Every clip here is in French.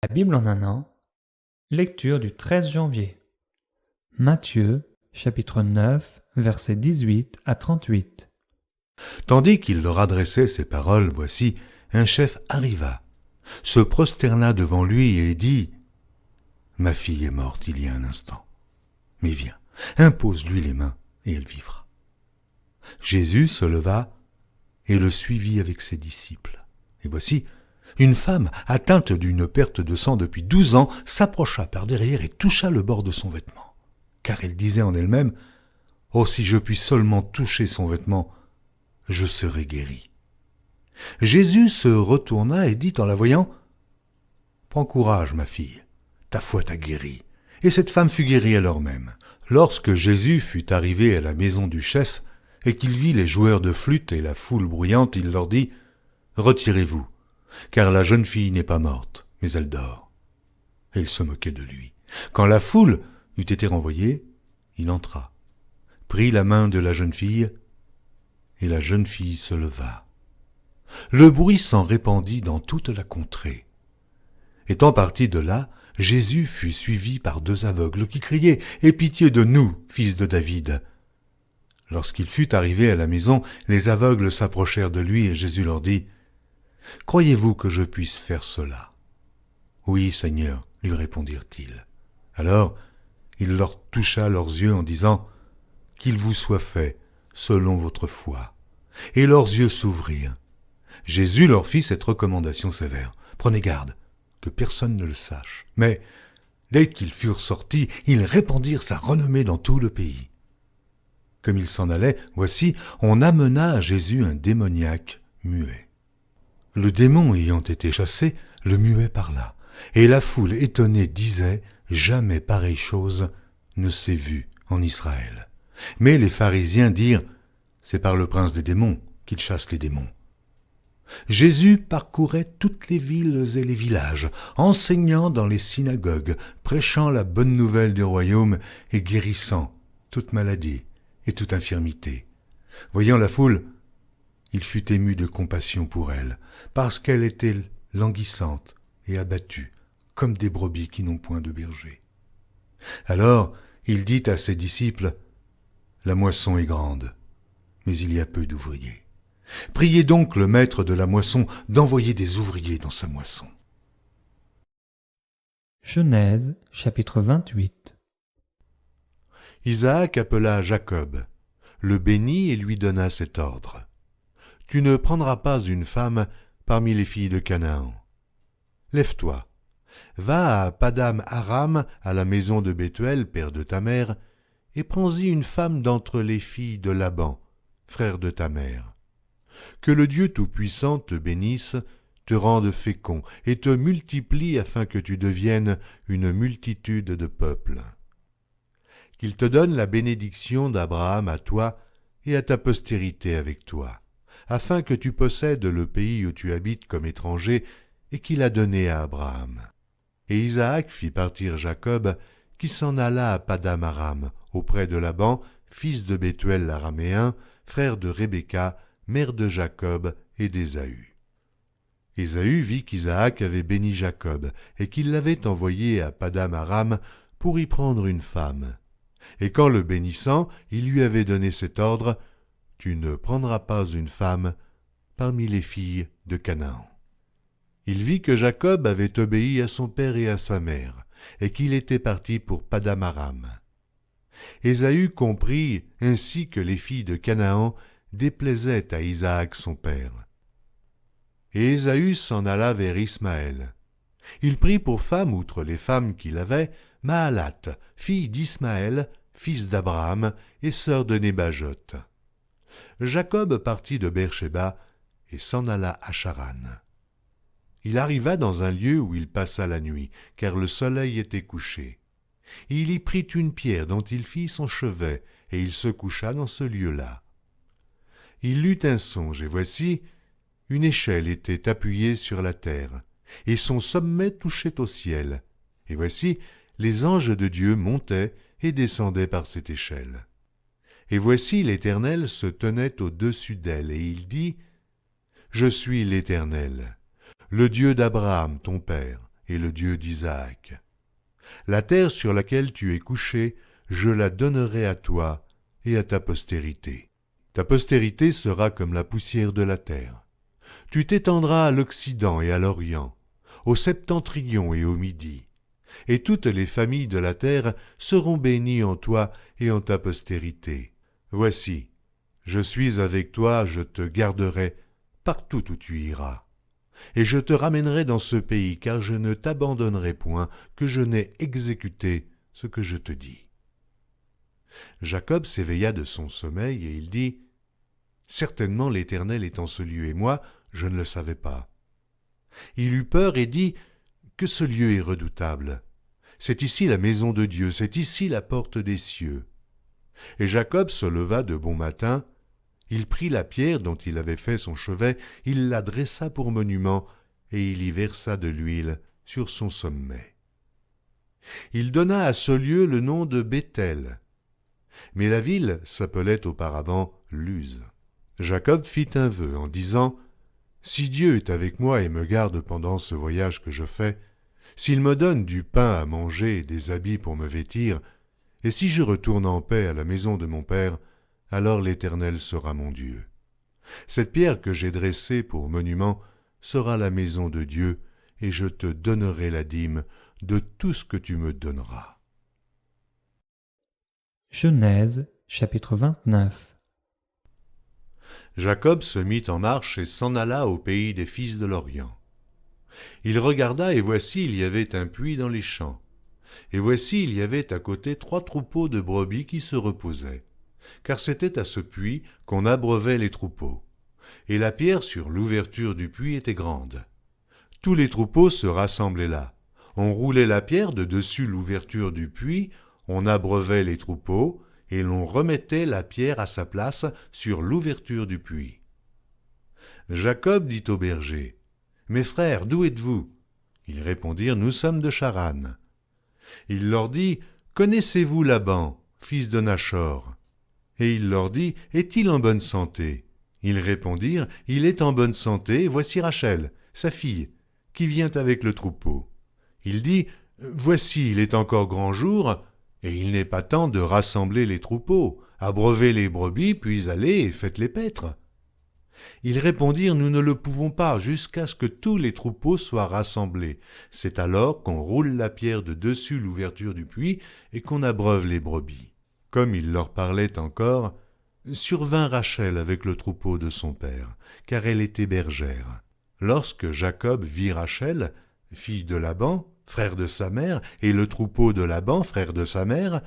La Bible en un an, lecture du 13 janvier. Matthieu, chapitre 9, versets 18 à 38. Tandis qu'il leur adressait ces paroles, voici, un chef arriva, se prosterna devant lui et dit « Ma fille est morte il y a un instant, mais viens, impose-lui les mains et elle vivra. » Jésus se leva et le suivit avec ses disciples. Et voici, une femme atteinte d'une perte de sang depuis 12 ans s'approcha par derrière et toucha le bord de son vêtement, car elle disait en elle-même « Oh, si je puis seulement toucher son vêtement, je serai guéri. » Jésus se retourna et dit en la voyant « Prends courage, ma fille, ta foi t'a guérie. » Et cette femme fut guérie à l'heure même. Lorsque Jésus fut arrivé à la maison du chef et qu'il vit les joueurs de flûte et la foule bruyante, il leur dit « Retirez-vous, car la jeune fille n'est pas morte, mais elle dort. » Et ils se moquaient de lui. Quand la foule eut été renvoyée, il entra, prit la main de la jeune fille, et la jeune fille se leva. Le bruit s'en répandit dans toute la contrée. Étant parti de là, Jésus fut suivi par 2 aveugles qui criaient « Aie pitié de nous, fils de David !» Lorsqu'il fut arrivé à la maison, les aveugles s'approchèrent de lui et Jésus leur dit « Croyez-vous que je puisse faire cela ?» « Oui, Seigneur, lui répondirent-ils. Alors il leur toucha leurs yeux en disant « Qu'il vous soit fait selon votre foi. » Et leurs yeux s'ouvrirent. Jésus leur fit cette recommandation sévère. « Prenez garde, que personne ne le sache. » Mais dès qu'ils furent sortis, ils répandirent sa renommée dans tout le pays. Comme ils s'en allaient, voici, on amena à Jésus un démoniaque muet. Le démon ayant été chassé, le muet parla, et la foule étonnée disait « Jamais pareille chose ne s'est vue en Israël. » Mais les pharisiens dirent « C'est par le prince des démons qu'il chasse les démons. » Jésus parcourait toutes les villes et les villages, enseignant dans les synagogues, prêchant la bonne nouvelle du royaume et guérissant toute maladie et toute infirmité. Voyant la foule, il fut ému de compassion pour elle, parce qu'elle était languissante et abattue, comme des brebis qui n'ont point de berger. Alors il dit à ses disciples « La moisson est grande, mais il y a peu d'ouvriers. Priez donc le maître de la moisson d'envoyer des ouvriers dans sa moisson. » Genèse, chapitre 28. Isaac appela Jacob, le bénit et lui donna cet ordre. « Tu ne prendras pas une femme parmi les filles de Canaan. Lève-toi, va à Padam Aram, à la maison de Bethuel, père de ta mère, et prends-y une femme d'entre les filles de Laban, frère de ta mère. Que le Dieu Tout-Puissant te bénisse, te rende fécond et te multiplie afin que tu deviennes une multitude de peuples. Qu'il te donne la bénédiction d'Abraham à toi et à ta postérité avec toi, afin que tu possèdes le pays où tu habites comme étranger et qu'il a donné à Abraham. » Et Isaac fit partir Jacob, qui s'en alla à Padam Aram, auprès de Laban, fils de Bethuel l'araméen, frère de Rebecca, mère de Jacob et d'Ésaü. Ésaü vit qu'Isaac avait béni Jacob, et qu'il l'avait envoyé à Padam Aram pour y prendre une femme. Et qu'en le bénissant, il lui avait donné cet ordre, « Tu ne prendras pas une femme parmi les filles de Canaan. » Il vit que Jacob avait obéi à son père et à sa mère, et qu'il était parti pour Padam Aram. Ésaü comprit ainsi que les filles de Canaan déplaisaient à Isaac son père. Et Ésaü s'en alla vers Ismaël. Il prit pour femme, outre les femmes qu'il avait, Mahalat, fille d'Ismaël, fils d'Abraham, et sœur de Nébajot. Jacob partit de Beer-shéba et s'en alla à Charan. Il arriva dans un lieu où il passa la nuit, car le soleil était couché. Il y prit une pierre dont il fit son chevet, et il se coucha dans ce lieu-là. Il eut un songe, et voici, une échelle était appuyée sur la terre, et son sommet touchait au ciel. Et voici, les anges de Dieu montaient et descendaient par cette échelle. Et voici, l'Éternel se tenait au-dessus d'elle, et il dit « Je suis l'Éternel, le Dieu d'Abraham ton père, et le Dieu d'Isaac. La terre sur laquelle tu es couché, je la donnerai à toi et à ta postérité. Ta postérité sera comme la poussière de la terre. Tu t'étendras à l'Occident et à l'Orient, au septentrion et au Midi, et toutes les familles de la terre seront bénies en toi et en ta postérité. Voici, je suis avec toi, je te garderai partout où tu iras. Et je te ramènerai dans ce pays, car je ne t'abandonnerai point, que je n'ai exécuté ce que je te dis. Jacob s'éveilla de son sommeil, et il dit, « Certainement l'Éternel est en ce lieu, et moi, je ne le savais pas. » Il eut peur et dit, « Que ce lieu est redoutable. C'est ici la maison de Dieu, c'est ici la porte des cieux. » Et Jacob se leva de bon matin, il prit la pierre dont il avait fait son chevet, il la dressa pour monument, et il y versa de l'huile sur son sommet. Il donna à ce lieu le nom de Béthel, mais la ville s'appelait auparavant Luz. Jacob fit un vœu en disant, « Si Dieu est avec moi et me garde pendant ce voyage que je fais, s'il me donne du pain à manger et des habits pour me vêtir, et si je retourne en paix à la maison de mon père, alors l'Éternel sera mon Dieu. Cette pierre que j'ai dressée pour monument sera la maison de Dieu, et je te donnerai la dîme de tout ce que tu me donneras. » Genèse, chapitre 29. Jacob se mit en marche et s'en alla au pays des fils de l'Orient. Il regarda, et voici, il y avait un puits dans les champs. Et voici, il y avait à côté 3 troupeaux de brebis qui se reposaient, car c'était à ce puits qu'on abreuvait les troupeaux. Et la pierre sur l'ouverture du puits était grande. Tous les troupeaux se rassemblaient là. On roulait la pierre de dessus l'ouverture du puits, on abreuvait les troupeaux, et l'on remettait la pierre à sa place sur l'ouverture du puits. Jacob dit aux bergers, « Mes frères, d'où êtes-vous » Ils répondirent, « Nous sommes de Charan. » Il leur dit, « Connaissez-vous Laban, fils de Nachor » Et il leur dit, « Est-il en bonne santé » Ils répondirent, « Il est en bonne santé, voici Rachel, sa fille, qui vient avec le troupeau. » Il dit, « Voici, il est encore grand jour, et il n'est pas temps de rassembler les troupeaux, abreuvez les brebis, puis allez et faites-les paître. » Ils répondirent, « Nous ne le pouvons pas, jusqu'à ce que tous les troupeaux soient rassemblés. C'est alors qu'on roule la pierre de dessus l'ouverture du puits et qu'on abreuve les brebis. » Comme il leur parlait encore, survint Rachel avec le troupeau de son père, car elle était bergère. Lorsque Jacob vit Rachel, fille de Laban, frère de sa mère, et le troupeau de Laban, frère de sa mère,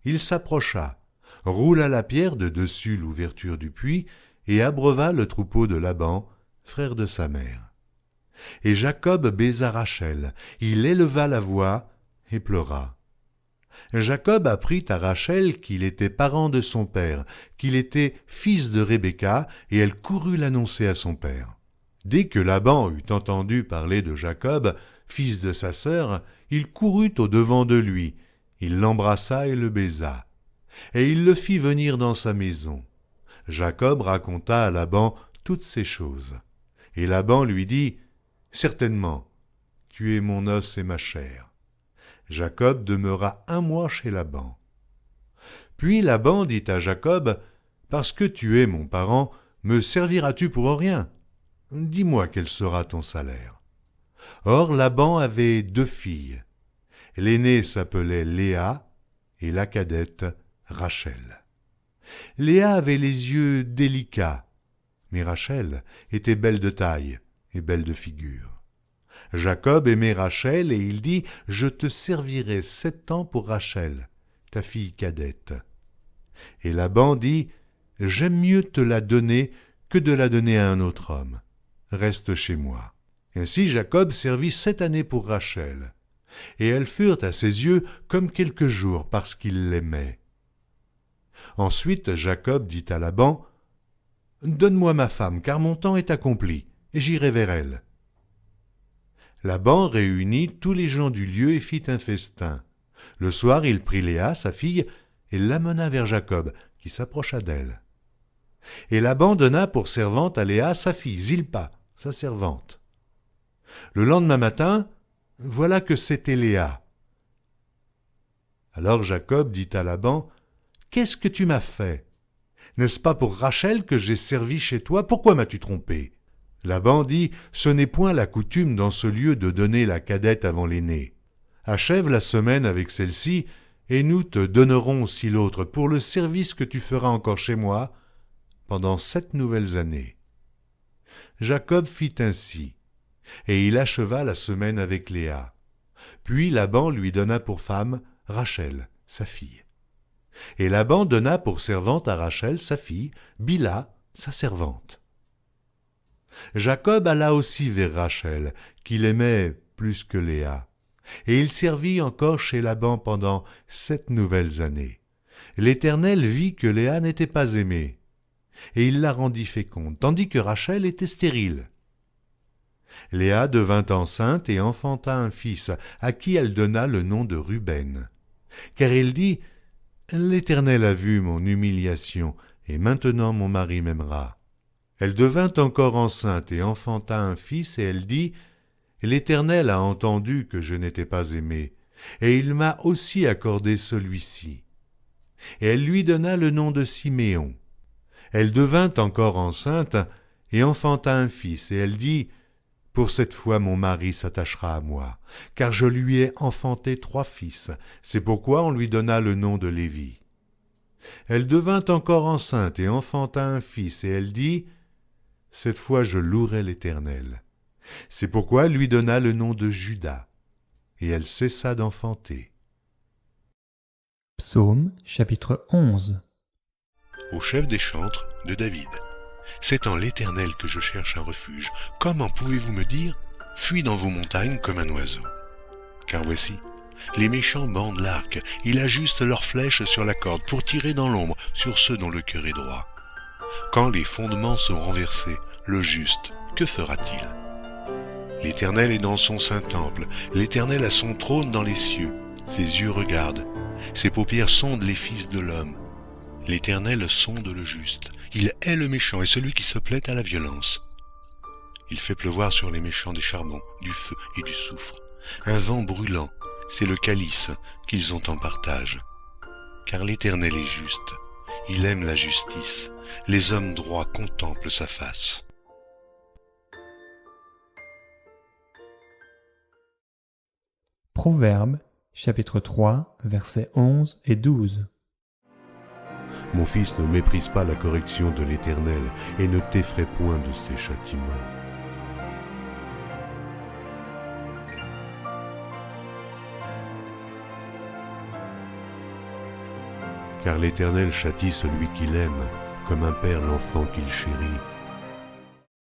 il s'approcha, roula la pierre de dessus l'ouverture du puits, et abreuva le troupeau de Laban, frère de sa mère. Et Jacob baisa Rachel, il éleva la voix et pleura. Jacob apprit à Rachel qu'il était parent de son père, qu'il était fils de Rebecca, et elle courut l'annoncer à son père. Dès que Laban eut entendu parler de Jacob, fils de sa sœur, il courut au-devant de lui, il l'embrassa et le baisa, et il le fit venir dans sa maison. Jacob raconta à Laban toutes ces choses. Et Laban lui dit, « Certainement, tu es mon os et ma chair. » Jacob demeura 1 mois chez Laban. Puis Laban dit à Jacob, « Parce que tu es mon parent, me serviras-tu pour rien? Dis-moi quel sera ton salaire. » Or Laban avait 2 filles. L'aînée s'appelait Léa et la cadette Rachel. Léa avait les yeux délicats, mais Rachel était belle de taille et belle de figure. Jacob aimait Rachel et il dit, « Je te servirai 7 ans pour Rachel, ta fille cadette. » Et Laban dit, « J'aime mieux te la donner que de la donner à un autre homme. Reste chez moi. » Ainsi Jacob servit 7 années pour Rachel, et elles furent à ses yeux comme quelques jours parce qu'il l'aimait. Ensuite Jacob dit à Laban, « Donne-moi ma femme, car mon temps est accompli, et j'irai vers elle. » Laban réunit tous les gens du lieu et fit un festin. Le soir, il prit Léa, sa fille, et l'amena vers Jacob, qui s'approcha d'elle. Et Laban donna pour servante à Léa sa fille, Zilpa, sa servante. Le lendemain matin, voilà que c'était Léa. Alors Jacob dit à Laban, « Qu'est-ce que tu m'as fait? N'est-ce pas pour Rachel que j'ai servi chez toi? Pourquoi m'as-tu trompé ?» Laban dit, « Ce n'est point la coutume dans ce lieu de donner la cadette avant l'aînée. Achève la semaine avec celle-ci, et nous te donnerons aussi l'autre pour le service que tu feras encore chez moi pendant 7 nouvelles années. » Jacob fit ainsi, et il acheva la semaine avec Léa. Puis Laban lui donna pour femme Rachel, sa fille. Et Laban donna pour servante à Rachel, sa fille, Bila, sa servante. Jacob alla aussi vers Rachel, qu'il aimait plus que Léa, et il servit encore chez Laban pendant 7 nouvelles années. L'Éternel vit que Léa n'était pas aimée, et il la rendit féconde, tandis que Rachel était stérile. Léa devint enceinte et enfanta un fils, à qui elle donna le nom de Ruben. Car il dit, « L'Éternel a vu mon humiliation, et maintenant mon mari m'aimera. » Elle devint encore enceinte et enfanta un fils, et elle dit, « L'Éternel a entendu que je n'étais pas aimée, et il m'a aussi accordé celui-ci. » Et elle lui donna le nom de Siméon. Elle devint encore enceinte et enfanta un fils, et elle dit, « Pour cette fois mon mari s'attachera à moi, car je lui ai enfanté 3 fils, c'est pourquoi on lui donna le nom de Lévi. » Elle devint encore enceinte et enfanta un fils, et elle dit, « Cette fois je louerai l'Éternel. » C'est pourquoi elle lui donna le nom de Juda, et elle cessa d'enfanter. Psaume chapitre 11. Au chef des chantres de David. C'est en l'Éternel que je cherche un refuge. Comment pouvez-vous me dire, fuis dans vos montagnes comme un oiseau? Car voici, les méchants bandent l'arc, ils ajustent leurs flèches sur la corde pour tirer dans l'ombre sur ceux dont le cœur est droit. Quand les fondements sont renversés, le juste, que fera-t-il? L'Éternel est dans son saint temple, l'Éternel a son trône dans les cieux, ses yeux regardent, ses paupières sondent les fils de l'homme. L'Éternel sonde le juste, il hait le méchant et celui qui se plaît à la violence. Il fait pleuvoir sur les méchants des charbons, du feu et du soufre. Un vent brûlant, c'est le calice qu'ils ont en partage. Car l'Éternel est juste, il aime la justice, les hommes droits contemplent sa face. Proverbes chapitre 3, versets 11 et 12. Mon fils, ne méprise pas la correction de l'Éternel, et ne t'effraie point de ses châtiments. Car l'Éternel châtie celui qu'il aime, comme un père l'enfant qu'il chérit.